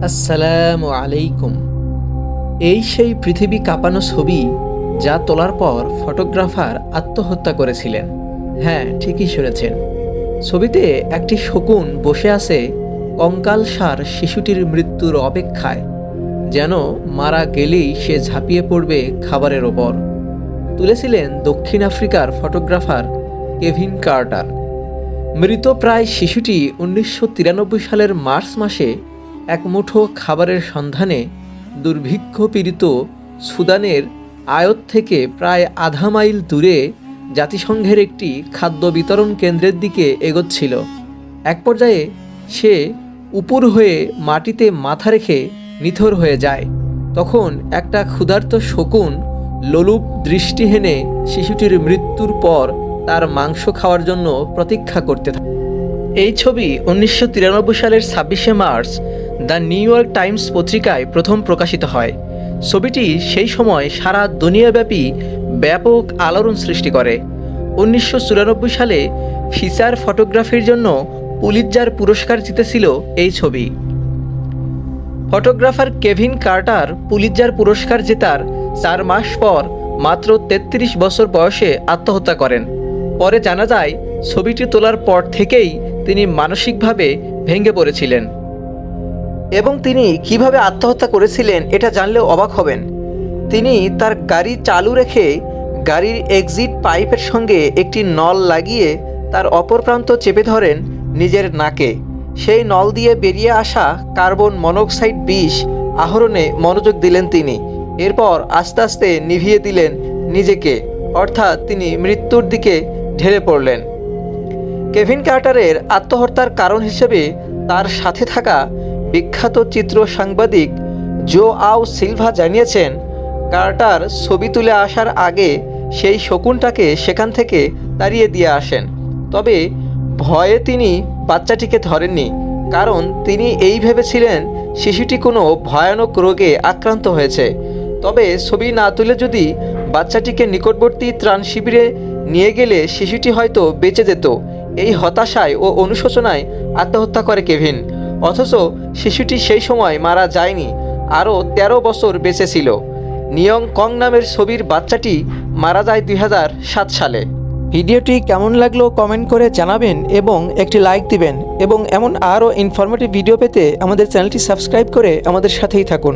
আসসালামু আলাইকুম। এই সেই পৃথিবী কাঁপানো ছবি যা তোলার পর ফটোগ্রাফার আত্মহত্যা করেছিলেন। হ্যাঁ, ঠিকই শুনেছেন। ছবিতে একটি শকুন বসে আছে কঙ্কালসার শিশুটির মৃত্যুর অপেক্ষায়, যেন মারা গেলেই সে ঝাঁপিয়ে পড়বে খাবারের ওপর। তুলেছিলেন দক্ষিণ আফ্রিকার ফটোগ্রাফার কেভিন কার্টার। মৃতপ্রায় শিশুটি 1993 সালের মার্চ মাসে এক মুঠো খাবারের সন্ধানে দুর্ভিক্ষপীড়িত সুদানের আয়ত থেকে প্রায় আধা মাইল দূরে জাতিসংঘের একটি খাদ্য বিতরণ কেন্দ্রের দিকে এগোচ্ছিল। এক পর্যায়ে সে উপুর হয়ে মাটিতে মাথা রেখে নিথর হয়ে যায়। তখন একটা ক্ষুধার্ত শকুন লোলুপ দৃষ্টি হেনে শিশুটির মৃত্যুর পর তার মাংস খাওয়ার জন্য প্রতীক্ষা করতে থাকে। এই ছবি 1993 সালের 26শে March the New York Times পত্রিকায় প্রথম প্রকাশিত হয়। ছবিটি সেই সময় সারা দুনিয়াব্যাপী ব্যাপক আলোড়ন সৃষ্টি করে। 1994 সালে ফিচার ফটোগ্রাফির জন্য পুলিৎজার পুরস্কার জিতেছিল এই ছবি। ফটোগ্রাফার কেভিন কার্টার পুলিৎজার পুরস্কার জেতার 4 মাস পর মাত্র 33 বছর বয়সে আত্মহত্যা করেন। পরে জানা যায়, ছবিটি তোলার পর থেকেই তিনি মানসিকভাবে ভেঙে পড়েছিলেন। এবং তিনি কিভাবে আত্মহত্যা করেছিলেন এটা জানলেও অবাক হবেন। তিনি তার গাড়ি চালু রেখে গাড়ির এক্সিট পাইপের সঙ্গে একটি নল লাগিয়ে তার অপর প্রান্ত চেপে ধরেন নিজের নাকে। সেই নল দিয়ে বেরিয়ে আসা কার্বন মনোক্সাইড বিষ আহরণে মনোযোগ দিলেন তিনি। এরপর আস্তে আস্তে নিভিয়ে দিলেন নিজেকে, অর্থাৎ তিনি মৃত্যুর দিকে ঢেলে পড়লেন। কেভিন কার্টারের আত্মহত্যার কারণ হিসেবে তার সাথে থাকা বিখ্যাত চিত্র সাংবাদিক জো আও সিলভা জানিয়েছেন, কার্টার ছবি তুলে আসার আগে সেই শকুনটাকে সেখান থেকে তাড়িয়ে দিয়ে আসেন। তবে ভয়ে তিনি বাচ্চাটিকে ধরেননি, কারণ তিনি এই ভেবেছিলেন শিশুটি কোনো ভয়ানক রোগে আক্রান্ত হয়েছে। তবে ছবি না তুলে যদি বাচ্চাটিকে নিকটবর্তী ত্রাণ শিবিরে নিয়ে গেলে শিশুটি হয়তো বেঁচে যেত। এই হতাশায় ও অনুশোচনায় আত্মহত্যা করে কেভিন। অথচ শিশুটি সেই সময় মারা যায়নি, আরও 13 বছর বেঁচে ছিল। নিয়ং কং নামের ছবির বাচ্চাটি মারা যায় 2007 সালে। ভিডিওটি কেমন লাগলো কমেন্ট করে জানাবেন এবং একটি লাইক দিবেন, এবং এমন আরও ইনফরমেটিভ ভিডিও পেতে আমাদের চ্যানেলটি সাবস্ক্রাইব করে আমাদের সাথেই থাকুন।